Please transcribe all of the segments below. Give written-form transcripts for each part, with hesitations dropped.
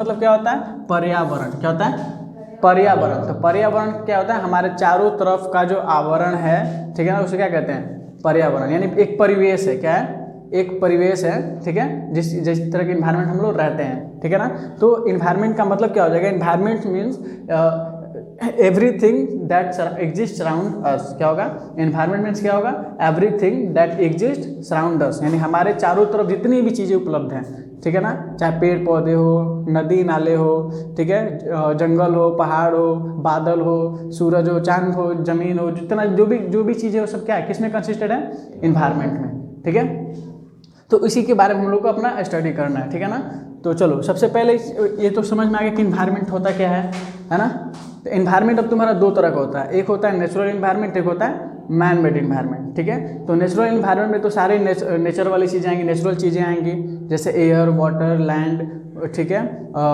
मतलब क्या होता है? पर्यावरण। क्या होता है? पर्यावरण। तो पर्यावरण क्या होता है? हमारे चारों तरफ का जो आवरण है, ठीक है ना, उसे क्या कहते हैं? पर्यावरण। यानी एक परिवेश है। क्या है? एक परिवेश है, ठीक है, जिस तरह के इन्वायरमेंट हम लोग रहते हैं, ठीक है ना। तो इन्वायरमेंट का मतलब क्या हो जाएगा? Environment means everything that exist around us. क्या होगा? एनवायरमेंट मीन्स क्या होगा? एवरीथिंग दैट एग्जिस्ट सराउंड अस, यानी हमारे चारों तरफ जितनी भी चीज़ें उपलब्ध हैं, ठीक है ना, चाहे पेड़ पौधे हो, नदी नाले हो, ठीक है, जंगल हो, पहाड़ हो, बादल हो, सूरज हो, चांद हो, जमीन हो, जितना जो भी चीज़ें हो, सब क्या है? किसमें कंसिस्टेड है? इन्वायरमेंट में, ठीक है। तो इसी के बारे में हम लोग को अपना स्टडी करना है, ठीक है ना। तो चलो, सबसे पहले ये तो समझ में आ गया कि इन्वायरमेंट होता क्या है ना। तो इन्वायरमेंट अब तुम्हारा दो तरह का होता है, एक होता है नेचुरल इन्वायरमेंट, एक होता है मैन मेड इन्वायरमेंट, ठीक है। तो नेचुरल इन्वायरमेंट में तो सारे नेचर वाली चीज़ें आएंगी, नेचुरल चीज़ें आएंगी, जैसे एयर, वाटर, लैंड, ठीक है।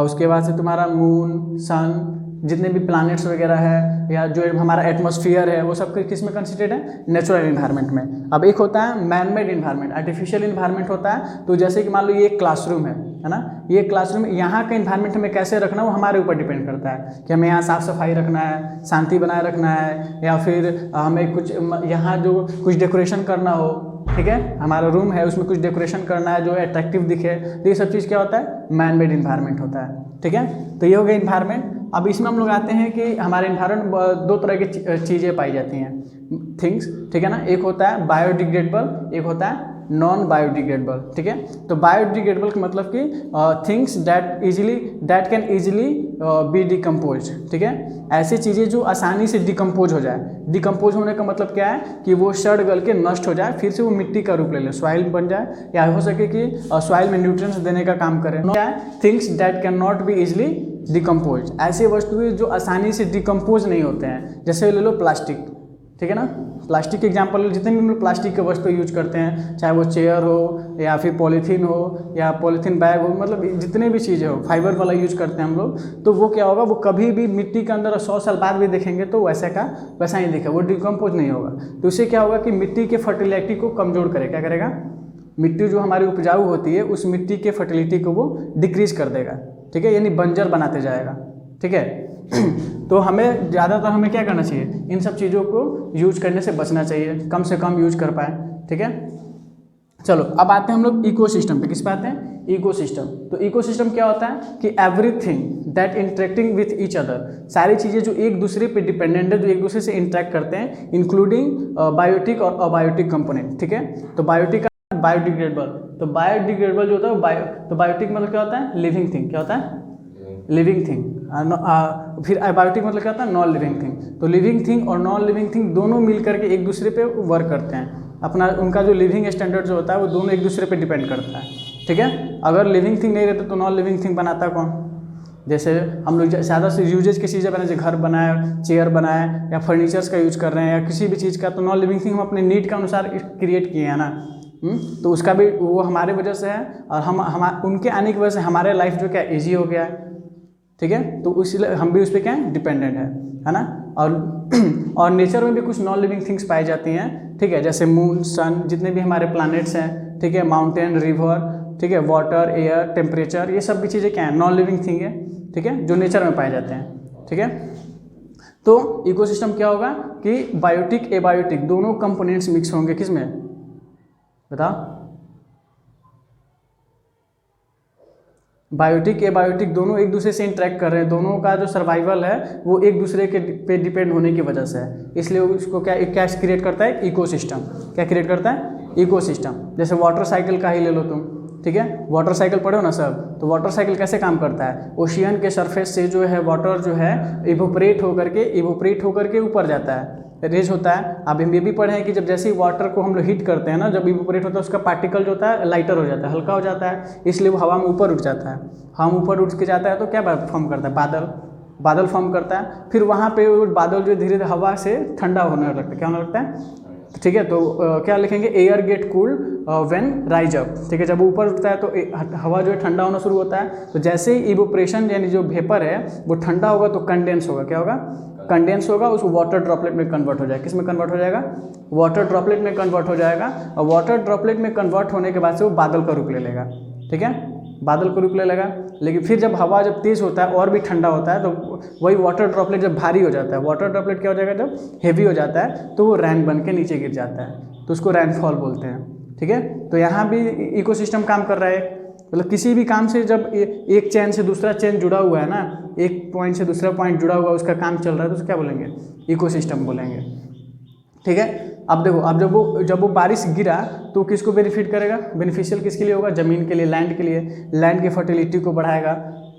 उसके बाद से तुम्हारा मून, सन, जितने भी प्लैनेट्स वगैरह है, या जो हमारा एटमॉस्फेयर है, वो सब किस में कंसिडर्ड है? नेचुरल इन्वायरमेंट में। अब एक होता है man made environment, artificial environment होता है। तो जैसे कि मान लो ये एक क्लासरूम है ना, ये क्लासरूम, यहाँ का इन्वायरमेंट हमें कैसे रखना वो हमारे ऊपर डिपेंड करता है कि हमें यहाँ साफ सफाई रखना है, शांति बनाए रखना है, या फिर हमें कुछ यहाँ जो कुछ डेकोरेशन करना हो, ठीक है, हमारा रूम है उसमें कुछ डेकोरेशन करना है जो अट्रैक्टिव दिखे, तो ये सब चीज़ क्या होता है? मैन मेड इन्वायरमेंट होता है, ठीक है। तो ये हो गया इन्वायरमेंट। अब इसमें हम लोग आते हैं कि हमारे इन्वायरमेंट दो तरह की चीज़ें पाई जाती हैं, थिंग्स, ठीक है ना। एक होता है बायोडिग्रेडेबल, एक होता है नॉन बायोडिग्रेडेबल, ठीक है। तो बायोडिग्रेडेबल का मतलब कि things that can easily B decompose, ठीक है। ऐसी चीज़ें जो आसानी से डिकम्पोज हो जाए। डिकम्पोज होने का मतलब क्या है? कि वो सड़ गल के नष्ट हो जाए, फिर से वो मिट्टी का रूप ले ले, सॉइल बन जाए, या हो सके कि सॉइल में न्यूट्रिएंट्स देने का काम करे। क्या है? Things that can not be easily decompose, ऐसी वस्तुएं जो आसानी से डिकम्पोज नहीं होते हैं। जैसे ले लो प्लास्टिक, ठीक है ना। प्लास्टिक के एग्जाम्पल, जितने भी हम लोग प्लास्टिक के वस्तु यूज करते हैं, चाहे वो चेयर हो, या फिर पॉलीथीन हो, या पॉलीथीन बैग हो, मतलब जितने भी चीज़ें हो, फाइबर वाला यूज करते हैं हम लोग, तो वो क्या होगा? वो कभी भी मिट्टी के अंदर 100 साल बाद भी देखेंगे तो वैसा का वैसा ही दिखेगा, वो डिकम्पोज नहीं होगा। तो इससे क्या होगा कि मिट्टी के फर्टिलिटी को कमजोर करे। क्या करेगा? मिट्टी जो हमारी उपजाऊ होती है, उस मिट्टी के फर्टिलिटी को वो डिक्रीज कर देगा, ठीक है, यानी बंजर बनाते जाएगा, ठीक है। तो हमें ज़्यादातर हमें क्या करना चाहिए? इन सब चीज़ों को यूज करने से बचना चाहिए, कम से कम यूज कर पाए, ठीक है। चलो, अब आते हैं हम लोग इकोसिस्टम पे। किस पे आते हैं? इकोसिस्टम। तो इकोसिस्टम क्या होता है कि everything that interacting with each other, सारी चीज़ें जो एक दूसरे पे डिपेंडेंट है, जो एक दूसरे से इंटरेक्ट करते हैं, इंक्लूडिंग बायोटिक और अबायोटिक कंपोनेंट, ठीक है। तो बायोटिक का बायोडिग्रेडेबल, तो बायोडिग्रेडेबल जो होता है तो बायोटिक मतलब क्या होता है? Living thing. क्या होता है? Living thing. फिर अबायोटिक मतलब क्या होता है? Non living thing. तो लिविंग थिंग और नॉन लिविंग थिंग दोनों मिल करके एक दूसरे पे वर्क करते हैं। अपना उनका जो लिविंग स्टैंडर्ड जो होता है वो दोनों एक दूसरे पे डिपेंड करता है, ठीक है। अगर लिविंग थिंग नहीं रहता तो नॉन लिविंग थिंग बनाता कौन? जैसे हम लोग ज़्यादा से यूजेज की चीज़ें बनाए, जैसे घर बनाए, चेयर बनाए, या फर्नीचर्स का यूज कर रहे हैं, या किसी भी चीज़ का, तो नॉन लिविंग थिंग हम अपने नीड के अनुसार क्रिएट किए हैं ना। तो उसका भी वो हमारे वजह से है, और हम उनके आने की वजह से हमारे लाइफ जो क्या ईजी हो गया है, ठीक है। तो इसलिए हम भी उस पर क्या है? डिपेंडेंट है ना। और नेचर में भी कुछ नॉन लिविंग थिंग्स पाई जाती हैं, ठीक है, जैसे मून, सन, जितने भी हमारे प्लैनेट्स हैं, ठीक है, माउंटेन, रिवर, ठीक है, वाटर, एयर, टेम्परेचर, ये सब भी चीज़ें क्या है? नॉन लिविंग थिंग है, ठीक है, जो नेचर में पाए जाते हैं, ठीक है। तो इकोसिस्टम क्या होगा कि बायोटिक एबायोटिक दोनों कंपोनेंट्स मिक्स होंगे। किसमें? बताओ। बायोटिक एबायोटिक दोनों एक दूसरे से इंटरेक्ट कर रहे हैं, दोनों का जो सर्वाइवल है वो एक दूसरे के पे डिपेंड होने की वजह से है, इसलिए उसको क्या क्रिएट करता है? इकोसिस्टम। क्या क्रिएट करता है? इकोसिस्टम। जैसे वाटर साइकिल का ही ले लो तुम, ठीक है, वाटर साइकिल पढ़ो ना सब। तो वाटर साइकिल कैसे काम करता है? ओशियन के सरफेस से जो है वाटर जो है इवोपरेट होकर के ऊपर जाता है, रेज होता है। अब हम ये भी पढ़े हैं कि जब जैसे ही वाटर को हम लोग हीट करते हैं ना, जब इवोपरेट होता है, उसका पार्टिकल जो होता है लाइटर हो जाता है, हल्का हो जाता है, इसलिए वो हवा में ऊपर उठ जाता है। हम ऊपर उठ के जाता है तो क्या फॉर्म करता है? बादल फॉर्म करता है। फिर वहाँ पे वो बादल जो धीरे धीरे हवा से ठंडा होने लगता है। क्या होने लगता है? ठीक है। तो क्या लिखेंगे? Air get cooled when rise up, ठीक है। जब ऊपर उठता है तो हवा जो है ठंडा होना शुरू होता है। तो जैसे ही इवोपरेशन यानी जो वेपर है वो ठंडा होगा तो कंडेंस होगा। क्या होगा? कंडेंस होगा, उस वाटर ड्रॉपलेट में कन्वर्ट हो जाएगा। किस में कन्वर्ट हो जाएगा? वाटर ड्रॉपलेट में कन्वर्ट हो जाएगा। और वाटर ड्रॉपलेट में कन्वर्ट होने के बाद से वो बादल का रूप ले लेगा, ठीक है। बादल को रूप ले लेगा। लेकिन फिर जब हवा जब तेज़ होता है और भी ठंडा होता है तो वही वाटर ड्रॉपलेट जब भारी हो जाता है, वाटर ड्रॉपलेट क्या हो जाएगा, जब हेवी हो जाता है तो वो रैन बन के नीचे गिर जाता है, तो उसको रैनफॉल बोलते हैं। ठीक है, तो यहाँ भी इकोसिस्टम काम कर रहा है। मतलब किसी भी काम से जब एक चेन से दूसरा चेन जुड़ा हुआ है ना, एक पॉइंट से दूसरा पॉइंट जुड़ा हुआ है, उसका काम चल रहा है, तो उसको क्या बोलेंगे, इकोसिस्टम बोलेंगे। ठीक है, अब देखो, अब जब वो बारिश गिरा तो किसको बेनिफिट करेगा, बेनिफिशियल किसके लिए होगा, ज़मीन के लिए, लैंड के लिए, लैंड की फर्टिलिटी को बढ़ाएगा।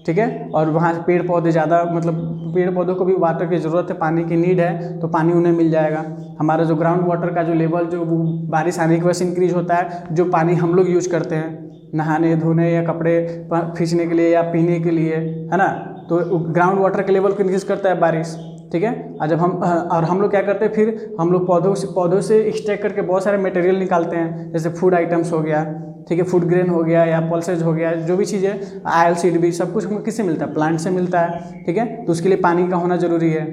ठीक है, और वहाँ से पेड़ पौधे ज़्यादा, मतलब पेड़ पौधों को भी वाटर की ज़रूरत है, पानी की नीड है, तो पानी उन्हें मिल जाएगा। हमारा जो ग्राउंड वाटर का जो लेवल जो बारिश आने की वजह से इंक्रीज होता है, जो पानी हम लोग यूज करते हैं नहाने धोने या कपड़े खींचने के लिए या पीने के लिए, है ना, तो ग्राउंड वाटर के लेवल को इंक्रीज करता है बारिश। ठीक है, और जब हम लोग क्या करते हैं, फिर हम लोग पौधों से एक्सट्रैक्ट करके बहुत सारे मटेरियल निकालते हैं, जैसे फूड आइटम्स हो गया, ठीक है, फूड ग्रेन हो गया या पल्सेज हो गया, जो भी चीज़ें, ऑयल सीड भी, सब कुछ हमको किससे मिलता है, प्लांट से मिलता है। ठीक है, तो उसके लिए पानी का होना ज़रूरी है,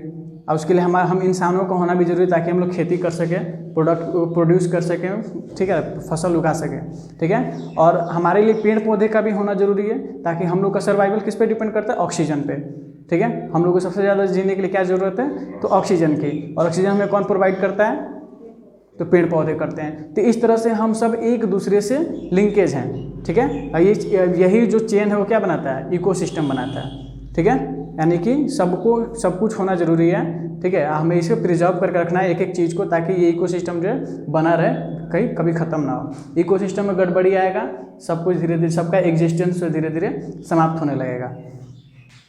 और उसके लिए हम इंसानों का होना भी जरूरी है, ताकि हम लोग खेती कर सकें, प्रोड्यूस कर सकें, ठीक है, फसल उगा सकें। ठीक है, और हमारे लिए पेड़ पौधे का भी होना ज़रूरी है, ताकि हम लोग का सर्वाइवल किस पे डिपेंड करता है, ऑक्सीजन पे। ठीक है, हम लोग को सबसे ज़्यादा जीने के लिए क्या ज़रूरत है, तो ऑक्सीजन की, और ऑक्सीजन हमें कौन प्रोवाइड करता है, तो पेड़ पौधे करते हैं। तो इस तरह से हम सब एक दूसरे से लिंकेज हैं। ठीक है, और यही जो चेन है वो क्या बनाता है, इकोसिस्टम बनाता है। ठीक है, यानी कि सब कुछ होना ज़रूरी है। ठीक है, हमें इसे प्रिजर्व करके रखना है एक एक चीज़ को, ताकि ये इकोसिस्टम जो है बना रहे, कहीं कभी ख़त्म ना हो। इकोसिस्टम में गड़बड़ी आएगा, सब कुछ धीरे धीरे, सबका एग्जिस्टेंस धीरे धीरे समाप्त होने लगेगा।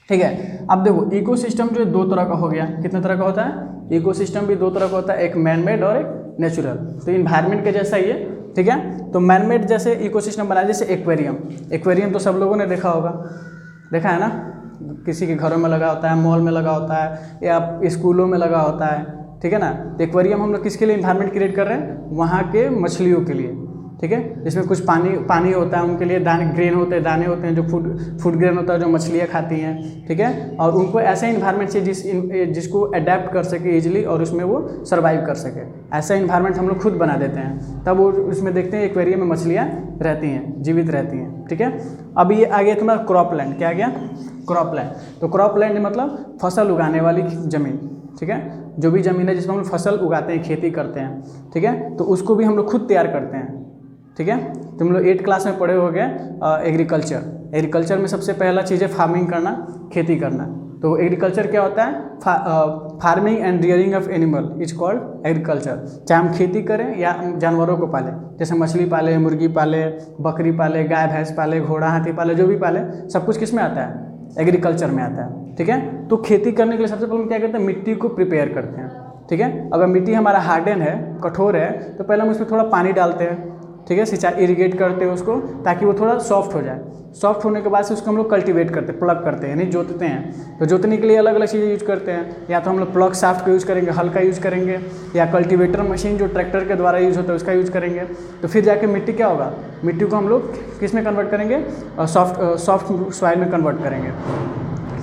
ठीक है, अब देखो, इकोसिस्टम जो है दो तरह का हो गया। कितने तरह का होता है, इकोसिस्टम भी दो तरह का होता है, एक मैन मेड और एक नेचुरल। तो इन्वायरमेंट के जैसा ही है। ठीक है, तो मैन मेड जैसे इकोसिस्टम बनाया, जैसे एक्वेरियम तो सब लोगों ने देखा होगा, देखा है ना, किसी के घरों में लगा होता है, मॉल में लगा होता है, या स्कूलों में लगा होता है। ठीक है ना, तो एक्वेरियम हम लोग किसके लिए इन्वायरमेंट क्रिएट कर रहे हैं, वहाँ के मछलियों के लिए। ठीक है, जिसमें कुछ पानी होता है, उनके लिए दाने होते हैं, जो फूड ग्रेन होता है, जो मछलियाँ खाती हैं। ठीक है, और उनको ऐसा इन्वायरमेंट चाहिए जिसको अडेप्ट कर सके इजीली, और उसमें वो सर्वाइव कर सके। ऐसा इन्वायरमेंट हम लोग खुद बना देते हैं, तब वो उसमें देखते हैं एक्वेरियम में मछलियाँ रहती हैं, जीवित रहती हैं। ठीक है, अब ये आ गया तुम्हारा क्रॉप लैंड। क्या आ गया, क्रॉप लैंड। तो क्रॉप लैंड मतलब फसल उगाने वाली ज़मीन। ठीक है, जो भी ज़मीन है जिसमें हम लोग फसल उगाते हैं, खेती करते हैं। ठीक है, तो उसको भी हम लोग खुद तैयार करते हैं। ठीक है, तुम लोग 8th क्लास में पढ़े होगे एग्रीकल्चर में सबसे पहला चीज़ है फार्मिंग करना, खेती करना। तो एग्रीकल्चर क्या होता है, farming and rearing of animal is called agriculture. चाहे हम खेती करें या जानवरों को पालें, जैसे मछली पाले, मुर्गी पाले, बकरी पाले, गाय भैंस पाले, घोड़ा हाथी पाले, जो भी पाले, सब कुछ किस में आता है, एग्रीकल्चर में आता है। ठीक है, तो खेती करने के लिए सबसे पहले हम क्या करते हैं, मिट्टी को प्रिपेयर करते हैं। ठीक है, अगर मिट्टी हमारा हार्डन है, कठोर है, तो पहले हम उसमें थोड़ा पानी डालते हैं। ठीक है, सिंचाई इरिगेट करते हैं उसको, ताकि वो थोड़ा सॉफ्ट हो जाए। सॉफ्ट होने के बाद से उसको हम लोग कल्टीवेट करते हैं, प्लग करते हैं, यानी जोतते हैं। तो जोतने के लिए अलग अलग चीज़ें यूज करते हैं, या तो हम लोग प्लग शाफ्ट का यूज़ करेंगे, हल का यूज़ करेंगे, या कल्टीवेटर मशीन जो ट्रैक्टर के द्वारा यूज़ होता है उसका यूज़ करेंगे। तो फिर जाके मिट्टी क्या होगा, मिट्टी को हम लोग किस में कन्वर्ट करेंगे, सॉफ्ट सॉइल में कन्वर्ट करेंगे।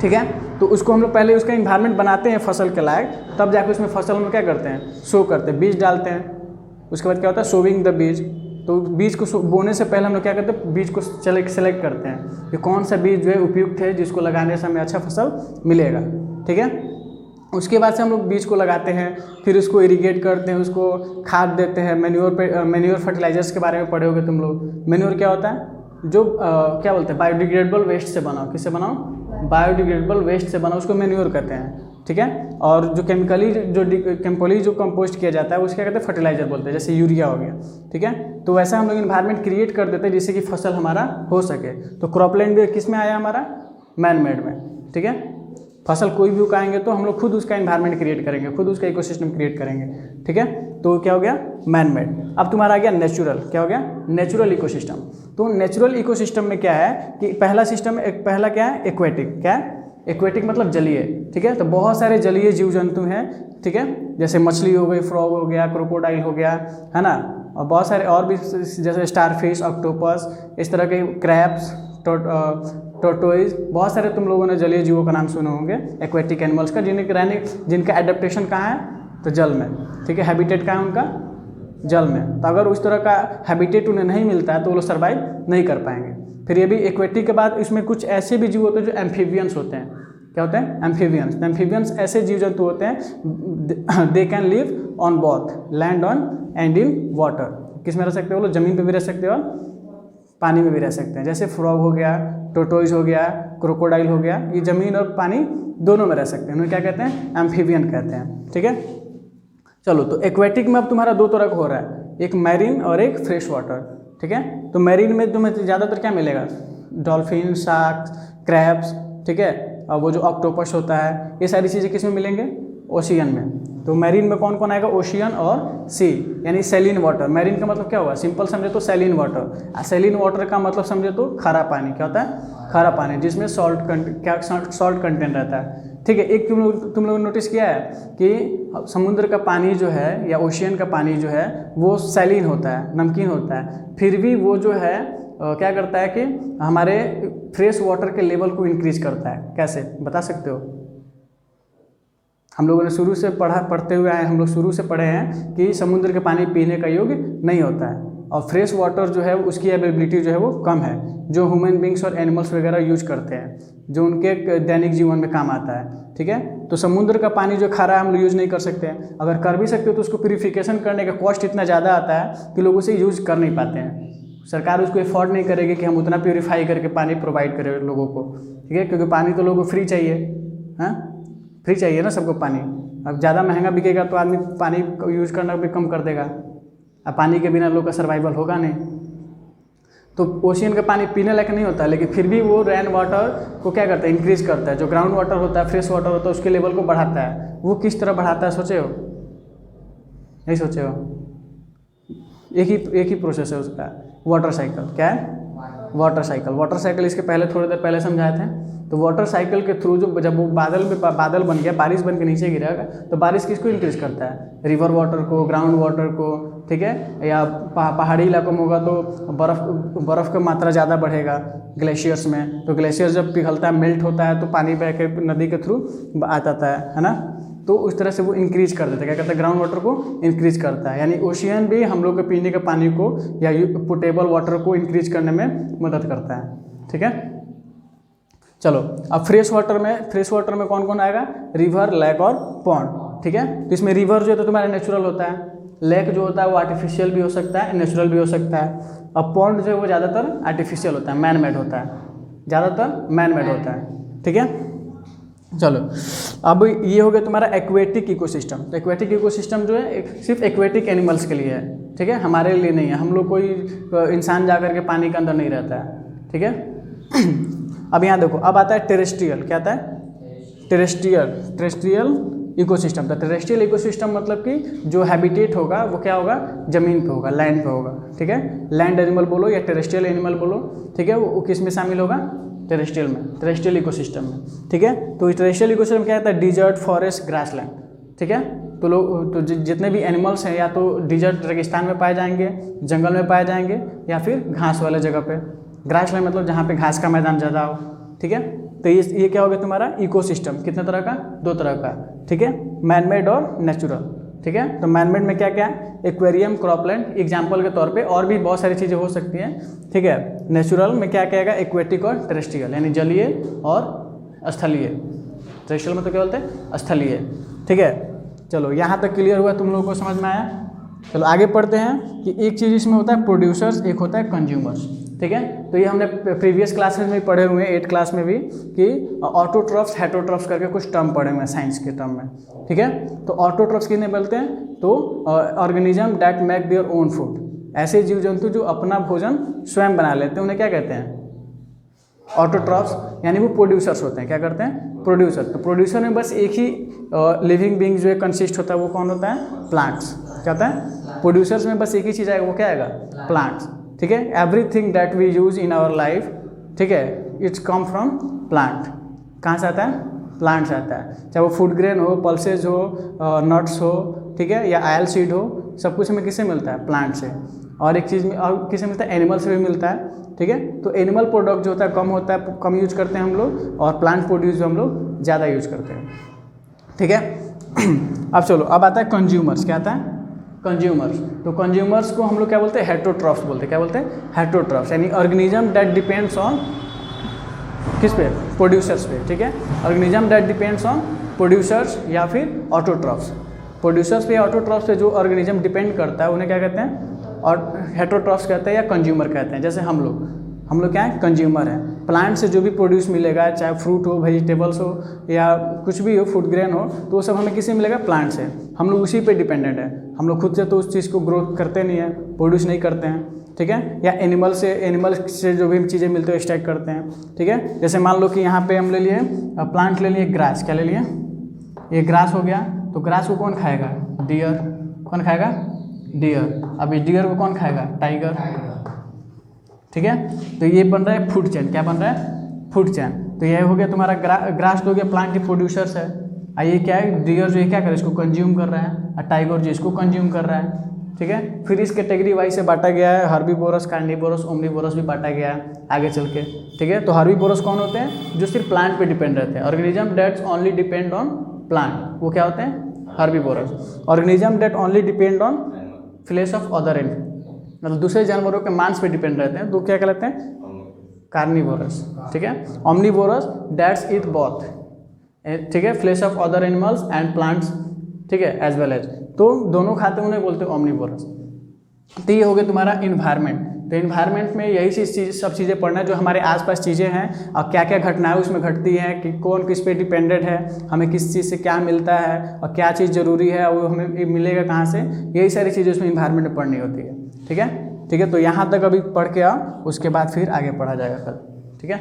ठीक है, तो उसको हम लोग पहले उसका इन्वायरमेंट बनाते हैं फसल के लायक, तब जाके उसमें फसल में क्या करते हैं, सो करते हैं, बीज डालते हैं। उसके बाद क्या होता है, सोविंग द बीज। तो बीज को बोने से पहले हम लोग क्या करते हैं, बीज को सेलेक्ट करते हैं कि कौन सा बीज जो है उपयुक्त है, जिसको लगाने से हमें अच्छा फसल मिलेगा। ठीक है, उसके बाद से हम लोग बीज को लगाते हैं, फिर उसको इरिगेट करते हैं, उसको खाद देते हैं। मैन्योर फर्टिलाइजर्स के बारे में पढ़े होगे तुम लोग। मैन्योर क्या होता है, जो क्या बोलते हैं, बायोडिग्रेडेबल वेस्ट से बनाओ, किससे बनाओ, बायोडिग्रेडेबल वेस्ट से बनाओ, उसको मैन्योर कहते हैं। ठीक है, और जो केमिकली जो कंपोस्ट किया जाता है उसको क्या कहते हैं, फर्टिलाइजर बोलते हैं, जैसे यूरिया हो गया। ठीक है, तो वैसा हम लोग इन्वायरमेंट क्रिएट कर देते हैं जिससे कि फसल हमारा हो सके। तो क्रॉपलैंड किस में आया, हमारा मैन मेड में। ठीक है, फसल कोई भी उगाएंगे तो हम लोग खुद उसका इन्वायरमेंट क्रिएट करेंगे, खुद उसका इकोसिस्टम क्रिएट करेंगे। ठीक है, तो क्या हो गया, मैन मेड। अब तुम्हारा आ गया नेचुरल। क्या हो गया, नेचुरल इकोसिस्टम। तो नेचुरल इकोसिस्टम में क्या है कि पहला क्या है, एक्वेटिक। क्या है, एक्वेटिक मतलब जलीय। ठीक है, तो बहुत सारे जलीय जीव जंतु हैं। ठीक है, जैसे मछली हो गई, फ्रॉग हो गया, क्रोकोडाइल हो गया, है ना, और बहुत सारे और भी, जैसे स्टारफिश, ऑक्टोपस, इस तरह के क्रैब्स, टोर्टोइज, बहुत सारे तुम लोगों ने जलीय जीवों का नाम सुने होंगे, एक्वेटिक एनिमल्स का, जिनका एडेप्टेशन कहाँ है, तो जल में। ठीक है, हैबिटेट कहाँ है उनका, जल में। तो अगर उस तरह का हैबिटेट उन्हें नहीं मिलता है तो वो लोग सर्वाइव नहीं कर पाएंगे। फिर ये भी एक्वेटिक के बाद इसमें कुछ ऐसे भी जीव होते हैं जो एम्फीबियंस होते हैं। क्या होते हैं? एम्फीबियंस। एम्फीबियंस ऐसे जीव जंतु होते हैं they can live on both land on and in water. किस में रह सकते हो? वो लोग जमीन पे भी रह सकते हो और पानी में भी रह सकते हैं। जैसे फ्रॉग हो गया, टोटोइज हो गया, क्रोकोडाइल हो गया, ये जमीन और पानी दोनों में रह सकते हैं। उन्हें क्या कहते हैं? एम्फीबियन कहते हैं। ठीक है, चलो तो एक्वेटिक में अब तुम्हारा दो तरह का हो रहा है, एक मैरीन और एक फ्रेश वाटर। ठीक है, तो मैरीन में तुम्हें ज़्यादातर क्या मिलेगा? डॉल्फिन, शार्क, क्रैब्स, ठीक है, और वो जो ऑक्टोपस होता है, ये सारी चीज़ें किस में मिलेंगे? ओशियन में। तो मैरीन में कौन कौन आएगा? ओशियन और सी, यानी सैलिन वाटर। मैरीन का मतलब क्या हुआ? सिंपल समझे तो सैलिन वाटर। सैलिन वाटर का मतलब समझे तो खारा पानी। क्या होता है? खारा पानी, जिसमें सॉल्ट कंटेंट रहता है। ठीक है, एक तुम लोग नोटिस किया है कि समुद्र का पानी जो है या ओशियन का पानी जो है वो सैलिन होता है, नमकीन होता है, फिर भी वो जो है क्या करता है कि हमारे फ्रेश वाटर के लेवल को इंक्रीज करता है। कैसे बता सकते हो? हम लोगों ने शुरू से पढ़ते हुए आए, हम लोग शुरू से पढ़े हैं कि समुद्र के पानी पीने का योग्य नहीं होता है, और फ्रेश वाटर जो है उसकी अवेलेबिलिटी जो है वो कम है, जो ह्यूमन बींग्स और एनिमल्स वगैरह यूज करते हैं, जो उनके दैनिक जीवन में काम आता है। ठीक है, तो समुद्र का पानी जो खारा हम लोग यूज़ नहीं कर सकते हैं। अगर कर भी सकते हो तो उसको प्यूरिफिकेशन करने का कॉस्ट इतना ज़्यादा आता है कि लोग उसे यूज़ कर नहीं पाते हैं। सरकार उसको एफोर्ड नहीं करेगी कि हम उतना प्यूरीफाई करके पानी प्रोवाइड करें लोगों को। ठीक है, क्योंकि पानी तो लोगों को फ्री चाहिए। हाँ, फ्री चाहिए ना सबको पानी। अब ज़्यादा महंगा बिकेगा तो आदमी पानी यूज़ करना भी कम कर देगा। अब पानी के बिना लोग का सर्वाइवल होगा नहीं। तो ओशियन का पानी पीने लायक नहीं होता, लेकिन फिर भी वो रेन वाटर को क्या करता है? इंक्रीज करता है। जो ग्राउंड वाटर होता है, फ्रेश वाटर होता है, उसके लेवल को बढ़ाता है। वो किस तरह बढ़ाता है सोचे हो? नहीं सोचे हो? एक ही प्रोसेस है उसका, वाटर साइकिल। क्या है? Water cycle. वाटर साइकिल इसके पहले थोड़ी देर पहले समझाए थे। तो वाटर साइकिल के थ्रू जब वो बादल बन गया, बारिश बन के नीचे गिरेगा, तो बारिश किसको इंक्रीज करता है? रिवर वाटर को, ग्राउंड वाटर को। ठीक है, या पहाड़ी इलाकों में होगा तो बर्फ़ का मात्रा ज़्यादा बढ़ेगा ग्लेशियर्स में। तो ग्लेशियर जब पिघलता है, मेल्ट होता है, तो पानी बह के नदी के थ्रू आता है ना। तो उस तरह से वो इंक्रीज कर देता है। क्या करता है? ग्राउंड वाटर को इंक्रीज करता है। यानी ओशियन भी हम लोग के पीने के पानी को या पोटेबल वाटर को इंक्रीज करने में मदद करता है। ठीक है, चलो अब फ्रेश वाटर में कौन कौन आएगा? रिवर, लेक और पॉन्ड। ठीक है, तो इसमें रिवर जो है तो तुम्हारा नेचुरल होता है, लेक जो होता है वो आर्टिफिशियल भी हो सकता है, नेचुरल भी हो सकता है। अब पॉन्ड जो है वो ज़्यादातर आर्टिफिशियल होता है, मैन मेड होता है, ज़्यादातर मैन मेड होता है। ठीक है, चलो अब ये हो गया तुम्हारा एक्वेटिक इकोसिस्टम। तो एक्वेटिक इकोसिस्टम जो है सिर्फ एक्वेटिक एनिमल्स के लिए है। ठीक है, हमारे लिए नहीं है। हम लोग कोई इंसान जा कर के पानी के अंदर नहीं रहता है। ठीक है, अब यहाँ देखो, अब आता है टेरेस्ट्रियल। क्या आता है? Terrestrial ecosystem. तो टेरेस्ट्रियल इकोसिस्टम मतलब कि जो हैबिटेट होगा वो क्या होगा? ज़मीन पे होगा, लैंड पे होगा। ठीक है, लैंड एनिमल बोलो या टेरेस्ट्रियल एनिमल बोलो। ठीक है, वो किस में शामिल होगा? टेरेस्ट्रियल में, टेरेस्ट्रियल इकोसिस्टम में। ठीक है, तो टेरेस्ट्रियल इकोसिस्टम क्या होता है? Desert, forest, grassland. ठीक है, तो लोग तो जितने भी एनिमल्स हैं या तो डिजर्ट रेगिस्तान में पाए जाएंगे, जंगल में पाए जाएंगे, या फिर घास वाले जगह पे। ग्रासलैंड मतलब जहाँ पे घास का मैदान ज़्यादा हो। ठीक है, तो ये क्या हो गया तुम्हारा? इकोसिस्टम। कितने तरह का? दो तरह का। ठीक है, मैनमेड और नेचुरल। ठीक है, तो मैनमेड में क्या क्या है? एक्वेरियम, क्रॉपलैंड एग्जाम्पल के तौर पे, और भी बहुत सारी चीज़ें हो सकती हैं। ठीक है, नेचुरल में क्या क्या आएगा? एक्वेटिक और टेरेस्ट्रियल, यानी जलीय और स्थलीय। टेरेस्ट्रियल में तो क्या बोलते हैं? स्थलीय। ठीक है, चलो यहाँ तक क्लियर हुआ? तुम लोगों को समझ में आया? चलो आगे पढ़ते हैं कि एक चीज़ इसमें होता है प्रोड्यूसर्स, एक होता है कंज्यूमर्स। ठीक है, तो ये हमने प्रीवियस क्लासेस में भी पढ़े हुए हैं, 8th क्लास में भी, कि ऑटोट्रॉफ्स, हेटरोट्रॉफ्स करके कुछ टर्म पढ़े हुए हैं साइंस के टर्म में। ठीक है, तो ऑटोट्रॉफ्स किन्हें बोलते हैं? तो organism that make their own food. ऐसे जीव जंतु जो अपना भोजन स्वयं बना लेते हैं, उन्हें क्या कहते हैं? ऑटोट्रॉफ्स। यानी वो प्रोड्यूसर्स होते हैं। क्या करते हैं? प्रोड्यूसर। तो प्रोड्यूसर में बस एक ही लिविंग बींग जो है कंसिस्ट होता है, वो कौन होता है? प्लांट्स। क्या होता है? प्रोड्यूसर्स में बस एक ही चीज़ आएगा, वो क्या आएगा? प्लांट्स। ठीक है, everything that we use in our life, ठीक है, इट्स कम फ्रॉम प्लांट। कहाँ से आता है? प्लांट से आता है। चाहे वो फूड ग्रेन हो, पल्सेज हो, नट्स हो, ठीक है, या आयल सीड हो, सब कुछ हमें किससे मिलता है? प्लांट से। और एक चीज़ में और किससे मिलता है? एनिमल से भी मिलता है। ठीक है, तो एनिमल प्रोडक्ट जो होता है कम होता है, कम यूज करते हैं हम लोग, और प्लांट प्रोड्यूस जो हम लोग ज़्यादा यूज करते हैं। ठीक है, अब चलो, अब आता है कंज्यूमर्स। क्या आता है? कंज्यूमर्स। तो कंज्यूमर्स को हम लोग क्या बोलते हैं, हेटरोट्रॉफ्स बोलते हैं। क्या बोलते हैं, हेटरोट्रॉफ्स, यानी ऑर्गेनिज्म दैट डिपेंड्स ऑन किस पे, प्रोड्यूसर्स पे। ठीक है, organism that depends on producers या फिर ऑटोट्रॉफ्स। प्रोड्यूसर्स पे या ऑटोट्रॉफ्स पे जो ऑर्गेनिज्म डिपेंड करता है उन्हें क्या कहते हैं, और हेटरोट्रॉफ्स कहते हैं या कंज्यूमर कहते हैं। जैसे हम लोग क्या है, कंज्यूमर हैं। प्लांट से जो भी प्रोड्यूस मिलेगा, चाहे फ्रूट हो, वेजिटेबल्स हो या कुछ भी हो, फूड ग्रेन हो, तो वो सब हमें किससे मिलेगा, प्लांट से। हम लोग उसी पे डिपेंडेंट है। हम लोग खुद से तो उस चीज़ को ग्रोथ करते नहीं है, प्रोड्यूस नहीं करते हैं। ठीक है, या एनिमल से जो भी चीज़ें मिलती है एक्सट्रैक्ट करते हैं। ठीक है, जैसे मान लो कि यहाँ पे हम ले लिए प्लांट, ले लिए ग्रास। क्या ले लिए, ये ग्रास हो गया। तो ग्रास को कौन खाएगा, डियर। कौन खाएगा, डियर। अब इस डियर को कौन खाएगा, टाइगर। ठीक है, तो ये बन रहा है फूड चेन। क्या बन रहा है, फूड चेन। तो ये हो गया तुम्हारा ग्रास, तो हो गया प्लांट के प्रोड्यूसर्स है। ये क्या है, डियर जो ये क्या कर रहा है, इसको कंज्यूम कर रहा है, और टाइगर जो इसको कंज्यूम कर रहा है। ठीक है, फिर इस कैटेगरी वाइज से बांटा गया है, हर्बीवोरस, कार्निवोरस, ओमनीवोरस भी बांटा गया है आगे चल के। ठीक है, तो हर्बीवोरस कौन होते हैं, जो सिर्फ प्लांट पे डिपेंड रहते हैं। Organism that's only depend on plant, वो क्या होते हैं, herbivores. Organism that only depend on flesh of other animal, मतलब दूसरे जानवरों के मांस पे डिपेंड रहते हैं, तो क्या कहलाते हैं, कार्निवोरस। ठीक है, ओमनीवोरस दैट्स ईट बोथ। ठीक है, flesh of other animals and plants. ठीक है, एज वेल एज, तो दोनों खाते हैं, उन्हें बोलते हैं ओमनीवोरस। तो ये हो गया तुम्हारा इन्वायरमेंट। तो इन्वायरमेंट में यही सब चीज़ें पढ़ना है जो हमारे आसपास चीज़ें हैं, और क्या क्या घटनाएं उसमें घटती हैं, कि कौन किस पे डिपेंडेंट है, हमें किस चीज़ से क्या मिलता है, और क्या चीज़ ज़रूरी है, और वो हमें मिलेगा कहाँ से। यही सारी चीज़ें उसमें इन्वायरमेंट में पढ़नी होती है। ठीक है, तो यहाँ तक अभी पढ़ के आओ, उसके बाद फिर आगे पढ़ा जाएगा कल। ठीक है।